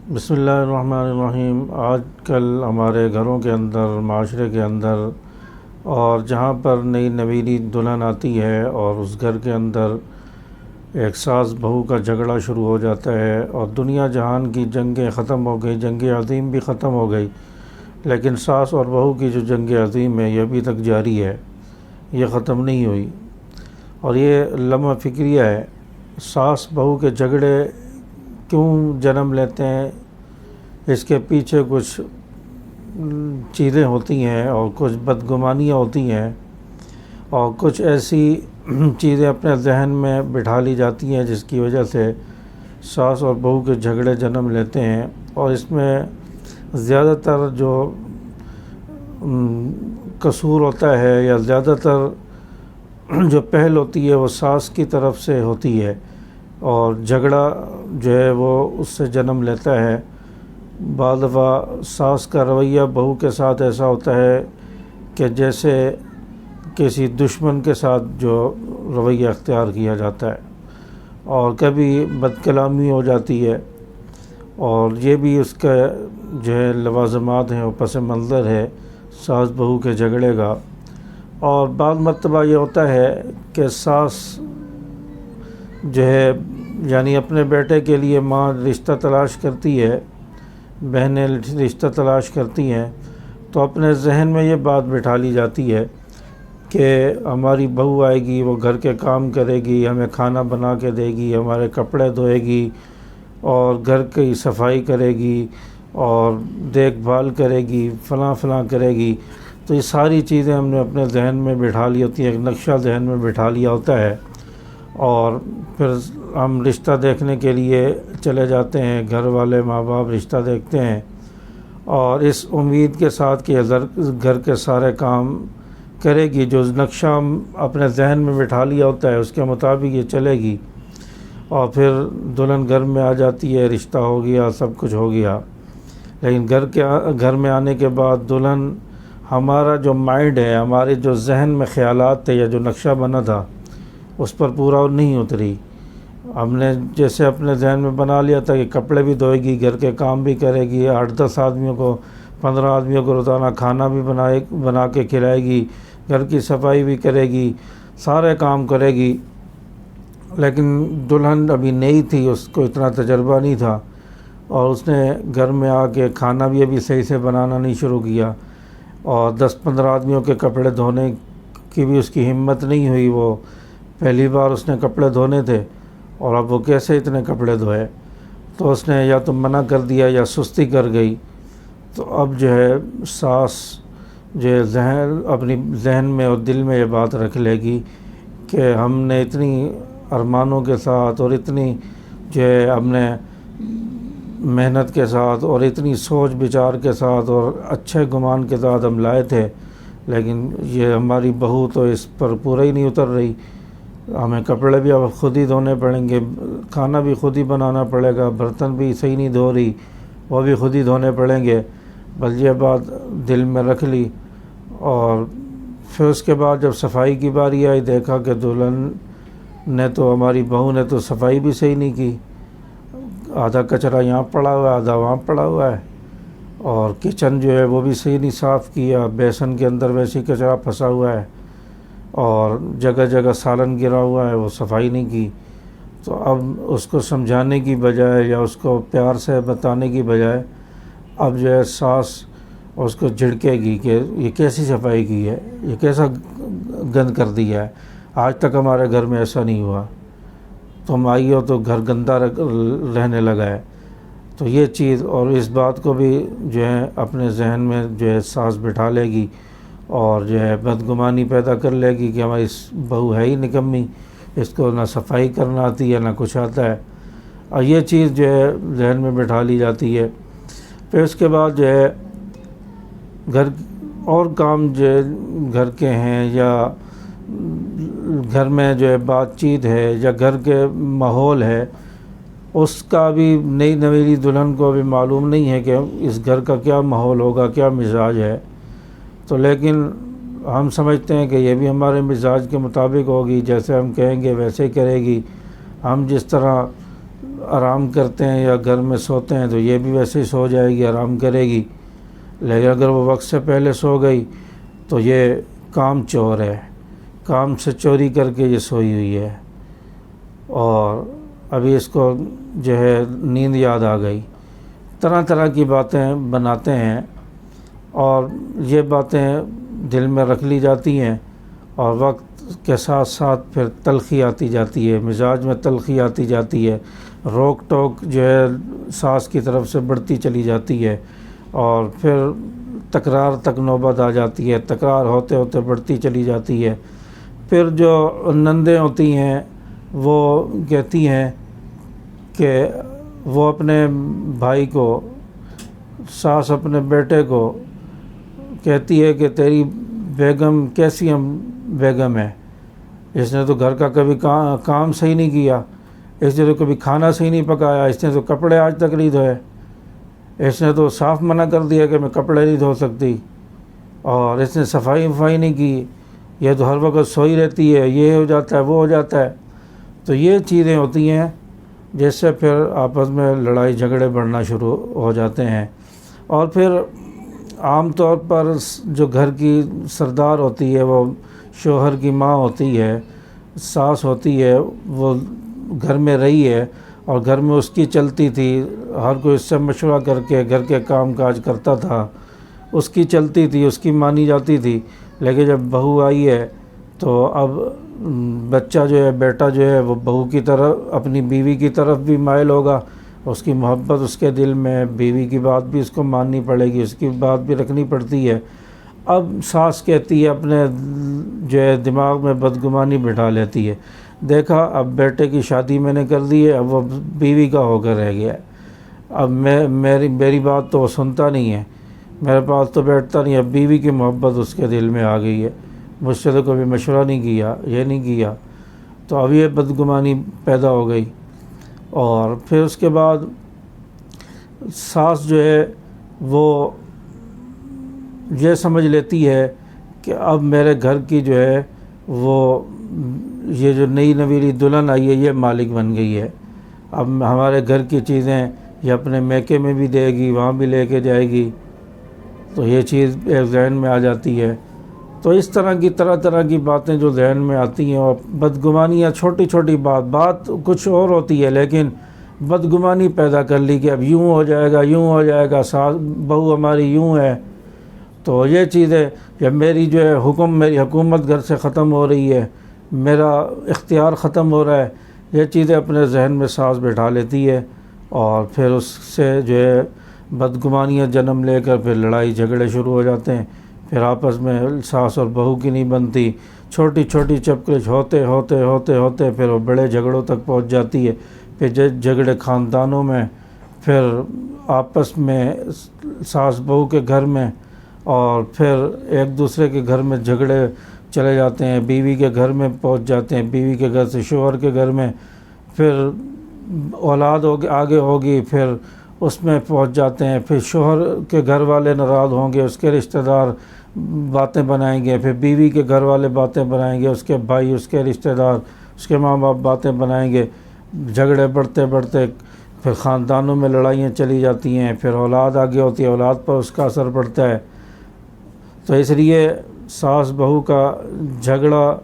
بسم اللہ الرحمن الرحیم۔ آج کل ہمارے گھروں کے اندر، معاشرے کے اندر، اور جہاں پر نئی نویلی دلہن آتی ہے اور اس گھر کے اندر ایک ساس بہو کا جھگڑا شروع ہو جاتا ہے، اور دنیا جہان کی جنگیں ختم ہو گئی، جنگ عظیم بھی ختم ہو گئی، لیکن ساس اور بہو کی جو جنگ عظیم ہے یہ ابھی تک جاری ہے، یہ ختم نہیں ہوئی۔ اور یہ لمحہ فکریہ ہے، ساس بہو کے جھگڑے کیوں جنم لیتے ہیں، اس کے پیچھے کچھ چیزیں ہوتی ہیں اور کچھ بدگمانیاں ہوتی ہیں، اور کچھ ایسی چیزیں اپنے ذہن میں بٹھا لی جاتی ہیں جس کی وجہ سے ساس اور بہو کے جھگڑے جنم لیتے ہیں۔ اور اس میں زیادہ تر جو قصور ہوتا ہے یا زیادہ تر جو پہل ہوتی ہے وہ ساس کی طرف سے ہوتی ہے، اور جھگڑا جو ہے وہ اس سے جنم لیتا ہے۔ بعض دفعہ ساس کا رویہ بہو کے ساتھ ایسا ہوتا ہے کہ جیسے کسی دشمن کے ساتھ جو رویہ اختیار کیا جاتا ہے، اور کبھی بد کلامی ہو جاتی ہے، اور یہ بھی اس کا جو ہے لوازمات ہیں، وہ پس منظر ہے ساس بہو کے جھگڑے کا۔ اور بعض مرتبہ یہ ہوتا ہے کہ ساس جو ہے یعنی اپنے بیٹے کے لیے ماں رشتہ تلاش کرتی ہے، بہنیں رشتہ تلاش کرتی ہیں، تو اپنے ذہن میں یہ بات بٹھا لی جاتی ہے کہ ہماری بہو آئے گی، وہ گھر کے کام کرے گی، ہمیں کھانا بنا کے دے گی، ہمارے کپڑے دھوئے گی، اور گھر کی صفائی کرے گی، اور دیکھ بھال کرے گی، فلاں فلاں کرے گی۔ تو یہ ساری چیزیں ہم نے اپنے ذہن میں بٹھا لی ہوتی ہیں، ایک نقشہ ذہن میں بٹھا لیا ہوتا ہے، اور پھر ہم رشتہ دیکھنے کے لیے چلے جاتے ہیں، گھر والے ماں باپ رشتہ دیکھتے ہیں، اور اس امید کے ساتھ کہ گھر کے سارے کام کرے گی، جو نقشہ ہم اپنے ذہن میں بٹھا لیا ہوتا ہے اس کے مطابق یہ چلے گی، اور پھر دلہن گھر میں آ جاتی ہے، رشتہ ہو گیا، سب کچھ ہو گیا۔ لیکن گھر میں آنے کے بعد دلہن ہمارا جو مائنڈ ہے، ہمارے جو ذہن میں خیالات تھے یا جو نقشہ بنا تھا اس پر پورا نہیں اتری۔ ہم نے جیسے اپنے ذہن میں بنا لیا تھا کہ کپڑے بھی دھوئے گی، گھر کے کام بھی کرے گی، 8-10 آدمیوں کو 15 آدمیوں کو روزانہ کھانا بھی بنا کے کھلائے گی، گھر کی صفائی بھی کرے گی، سارے کام کرے گی، لیکن دلہن ابھی نئی تھی، اس کو اتنا تجربہ نہیں تھا، اور اس نے گھر میں آ کے کھانا بھی ابھی صحیح سے بنانا نہیں شروع کیا، اور 10-15 آدمیوں کے کپڑے دھونے کی بھی اس کی ہمت نہیں ہوئی۔ وہ پہلی بار اس نے کپڑے دھونے تھے، اور اب وہ کیسے اتنے کپڑے دھوئے، تو اس نے یا تو منع کر دیا یا سستی کر گئی۔ تو اب جو ہے ساس جو ہے اپنی ذہن میں اور دل میں یہ بات رکھ لے گی کہ ہم نے اتنی ارمانوں کے ساتھ اور اتنی جو ہے ہم نے محنت کے ساتھ اور اتنی سوچ بچار کے ساتھ اور اچھے گمان کے ساتھ ہم لائے تھے، لیکن یہ ہماری بہو تو اس پر پورا ہی نہیں اتر رہی، ہمیں کپڑے بھی اب خود ہی دھونے پڑیں گے، کھانا بھی خود ہی بنانا پڑے گا، برتن بھی صحیح نہیں دھو رہی، وہ بھی خود ہی دھونے پڑیں گے۔ بس یہ بات دل میں رکھ لی، اور پھر اس کے بعد جب صفائی کی باری آئی، دیکھا کہ دلہن نے تو ہماری بہو نے تو صفائی بھی صحیح نہیں کی، آدھا کچرا یہاں پڑا ہوا ہے، آدھا وہاں پڑا ہوا ہے، اور کچن جو ہے وہ بھی صحیح نہیں صاف کیا، بیسن کے اندر ویسے ہی کچرا پھنسا ہوا ہے، اور جگہ جگہ سالن گرا ہوا ہے، وہ صفائی نہیں کی۔ تو اب اس کو سمجھانے کی بجائے یا اس کو پیار سے بتانے کی بجائے اب جو ہے ساس اس کو جھڑکے گی کہ یہ کیسی صفائی کی ہے، یہ کیسا گند کر دیا ہے، آج تک ہمارے گھر میں ایسا نہیں ہوا، تم آئی ہو تو گھر گندا رہنے لگا ہے۔ تو یہ چیز اور اس بات کو بھی جو ہے اپنے ذہن میں جو ہے ساس بٹھا لے گی، اور جو ہے بدگمانی پیدا کر لے گی کہ ہماری بہو ہے ہی نکمی، اس کو نہ صفائی کرنا آتی ہے نہ کچھ آتا ہے، اور یہ چیز جو ہے ذہن میں بٹھا لی جاتی ہے۔ پھر اس کے بعد جو ہے گھر اور کام جو ہے گھر کے ہیں، یا گھر میں جو ہے بات چیت ہے، یا گھر کے ماحول ہے، اس کا بھی نئی نویلی دلہن کو بھی معلوم نہیں ہے کہ اس گھر کا کیا ماحول ہوگا، کیا مزاج ہے۔ تو لیکن ہم سمجھتے ہیں کہ یہ بھی ہمارے مزاج کے مطابق ہوگی، جیسے ہم کہیں گے ویسے ہی کرے گی، ہم جس طرح آرام کرتے ہیں یا گھر میں سوتے ہیں تو یہ بھی ویسے ہی سو جائے گی، آرام کرے گی، لیکن اگر وہ وقت سے پہلے سو گئی تو یہ کام چور ہے، کام سے چوری کر کے یہ سوئی ہوئی ہے، اور ابھی اس کو جو ہے نیند یاد آ گئی۔ طرح طرح کی باتیں بناتے ہیں اور یہ باتیں دل میں رکھ لی جاتی ہیں، اور وقت کے ساتھ ساتھ پھر تلخی آتی جاتی ہے، مزاج میں تلخی آتی جاتی ہے، روک ٹوک جو ہے ساس کی طرف سے بڑھتی چلی جاتی ہے، اور پھر تکرار تک نوبت آ جاتی ہے، تکرار ہوتے ہوتے بڑھتی چلی جاتی ہے۔ پھر جو نندیں ہوتی ہیں وہ کہتی ہیں کہ وہ اپنے بھائی کو، ساس اپنے بیٹے کو کہتی ہے کہ تیری بیگم کیسی بیگم ہے، اس نے تو گھر کا کبھی کام صحیح نہیں کیا، اس نے تو کبھی کھانا صحیح نہیں پکایا، اس نے تو کپڑے آج تک نہیں دھوئے، اس نے تو صاف منع کر دیا کہ میں کپڑے نہیں دھو سکتی، اور اس نے صفائی نہیں کی، یہ تو ہر وقت سوئی رہتی ہے، یہ ہو جاتا ہے وہ ہو جاتا ہے۔ تو یہ چیزیں ہوتی ہیں جس سے پھر آپس میں لڑائی جھگڑے بڑھنا شروع ہو جاتے ہیں۔ اور پھر عام طور پر جو گھر کی سردار ہوتی ہے وہ شوہر کی ماں ہوتی ہے، ساس ہوتی ہے، وہ گھر میں رہی ہے اور گھر میں اس کی چلتی تھی، ہر کوئی اس سے مشورہ کر کے گھر کے کام کاج کرتا تھا، اس کی چلتی تھی، اس کی مانی جاتی تھی۔ لیکن جب بہو آئی ہے تو اب بچہ جو ہے، بیٹا جو ہے، وہ بہو کی طرف، اپنی بیوی کی طرف بھی مائل ہوگا، اس کی محبت اس کے دل میں، بیوی کی بات بھی اس کو ماننی پڑے گی، اس کی بات بھی رکھنی پڑتی ہے۔ اب ساس کہتی ہے، اپنے جو ہے دماغ میں بدگمانی بٹھا لیتی ہے، دیکھا اب بیٹے کی شادی میں نے کر دی ہے، اب وہ بیوی کا ہو کر رہ گیا ہے، اب میری بات تو وہ سنتا نہیں ہے، میرے پاس تو بیٹھتا نہیں ہے، اب بیوی کی محبت اس کے دل میں آ گئی ہے، مجھ سے تو کبھی مشورہ نہیں کیا، یہ نہیں کیا، تو اب یہ بدگمانی پیدا ہو گئی۔ اور پھر اس کے بعد ساس جو ہے وہ یہ سمجھ لیتی ہے کہ اب میرے گھر کی جو ہے وہ یہ جو نئی نویلی دلہن آئی ہے یہ مالک بن گئی ہے، اب ہمارے گھر کی چیزیں یہ اپنے میکے میں بھی دے گی، وہاں بھی لے کے جائے گی، تو یہ چیز ایک ذہن میں آ جاتی ہے۔ تو اس طرح کی باتیں جو ذہن میں آتی ہیں، اور بدگمانیاں، چھوٹی چھوٹی بات کچھ اور ہوتی ہے لیکن بدگمانی پیدا کر لی کہ اب یوں ہو جائے گا، ساس بہو ہماری یوں ہے، تو یہ چیزیں جب میری جو ہے میری حکومت گھر سے ختم ہو رہی ہے، میرا اختیار ختم ہو رہا ہے، یہ چیزیں اپنے ذہن میں ساس بٹھا لیتی ہے، اور پھر اس سے جو ہے بدگمانیاں جنم لے کر پھر لڑائی جھگڑے شروع ہو جاتے ہیں، پھر آپس میں ساس اور بہو کی نہیں بنتی، چھوٹی چھوٹی چپکش ہوتے پھر وہ بڑے جھگڑوں تک پہنچ جاتی ہے، پھر جھگڑے خاندانوں میں، پھر آپس میں ساس بہو کے گھر میں، اور پھر ایک دوسرے کے گھر میں جھگڑے چلے جاتے ہیں، بیوی کے گھر میں پہنچ جاتے ہیں، بیوی کے گھر سے شوہر کے گھر میں، پھر اولاد آگے ہوگی، پھر اس میں پہنچ جاتے ہیں، پھر شوہر کے گھر والے ناراض ہوں گے، اس کے رشتہ دار باتیں بنائیں گے، پھر بیوی کے گھر والے باتیں بنائیں گے، اس کے بھائی، اس کے رشتہ دار، اس کے ماں باپ باتیں بنائیں گے، جھگڑے بڑھتے پھر خاندانوں میں لڑائیاں چلی جاتی ہیں، پھر اولاد آگے ہوتی ہے، اولاد پر اس کا اثر پڑتا ہے۔ تو اس لیے ساس بہو کا جھگڑا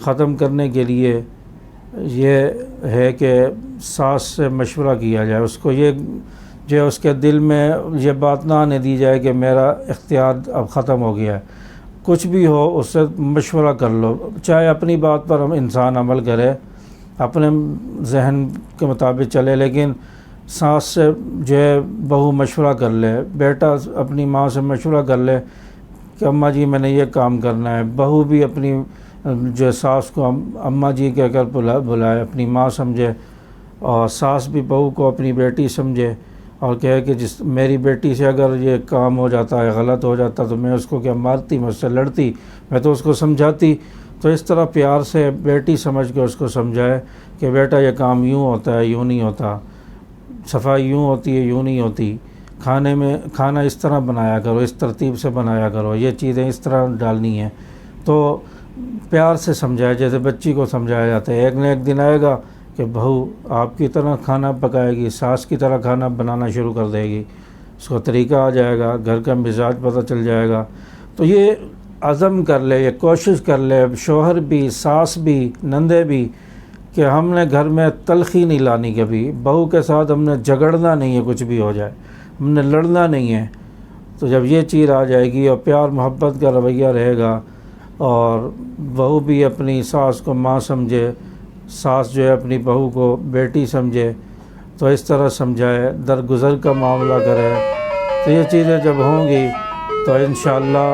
ختم کرنے کے لیے یہ ہے کہ ساس سے مشورہ کیا جائے، اس کو یہ جو اس کے دل میں یہ بات نہ آنے دی جائے کہ میرا اختیار اب ختم ہو گیا ہے، کچھ بھی ہو اس سے مشورہ کر لو، چاہے اپنی بات پر انسان عمل کرے، اپنے ذہن کے مطابق چلے، لیکن ساس سے جو ہے بہو مشورہ کر لے، بیٹا اپنی ماں سے مشورہ کر لے کہ اماں جی میں نے یہ کام کرنا ہے، بہو بھی اپنی جو ساس کو اماں جی کہہ کر بلائے، اپنی ماں سمجھے، اور ساس بھی بہو کو اپنی بیٹی سمجھے، اور کہے کہ میری بیٹی سے اگر یہ کام ہو جاتا ہے، غلط ہو جاتا تو میں اس کو کیا مارتی، میں اس سے لڑتی، میں تو اس کو سمجھاتی۔ تو اس طرح پیار سے بیٹی سمجھ کے اس کو سمجھائے کہ بیٹا یہ کام یوں ہوتا ہے، یوں نہیں ہوتا، صفائی یوں ہوتی ہے، یوں نہیں ہوتی، کھانا اس طرح بنایا کرو، اس ترتیب سے بنایا کرو، یہ چیزیں اس طرح ڈالنی ہیں۔ تو پیار سے سمجھائے، جیسے بچی کو سمجھایا جاتا ہے، ایک نہ ایک دن آئے گا کہ بہو آپ کی طرح کھانا پکائے گی، ساس کی طرح کھانا بنانا شروع کر دے گی، اس کا طریقہ آ جائے گا، گھر کا مزاج پتہ چل جائے گا. تو یہ عزم کر لے، یہ کوشش کر لے شوہر بھی، ساس بھی، نندے بھی، کہ ہم نے گھر میں تلخی نہیں لانی، کبھی بہو کے ساتھ ہم نے جھگڑنا نہیں ہے، کچھ بھی ہو جائے ہم نے لڑنا نہیں ہے. تو جب یہ چیز آ جائے گی اور پیار محبت کا رویہ رہے گا، اور بہو بھی اپنی ساس کو ماں سمجھے، ساس جو ہے اپنی بہو کو بیٹی سمجھے، تو اس طرح سمجھائے، درگزر کا معاملہ کرے، تو یہ چیزیں جب ہوں گی تو انشاءاللہ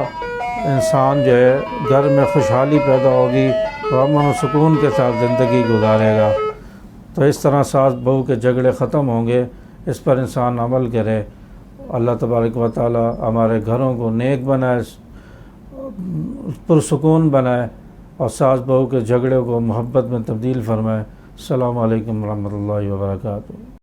انسان جو ہے گھر میں خوشحالی پیدا ہوگی اور امن و سکون کے ساتھ زندگی گزارے گا. تو اس طرح ساس بہو کے جھگڑے ختم ہوں گے. اس پر انسان عمل کرے. اللہ تبارک و تعالی ہمارے گھروں کو نیک بنائے، پرسکون بنائے، اور ساس بہو کے جھگڑے کو محبت میں تبدیل فرمائے. السلام علیکم ورحمۃ اللہ وبرکاتہ.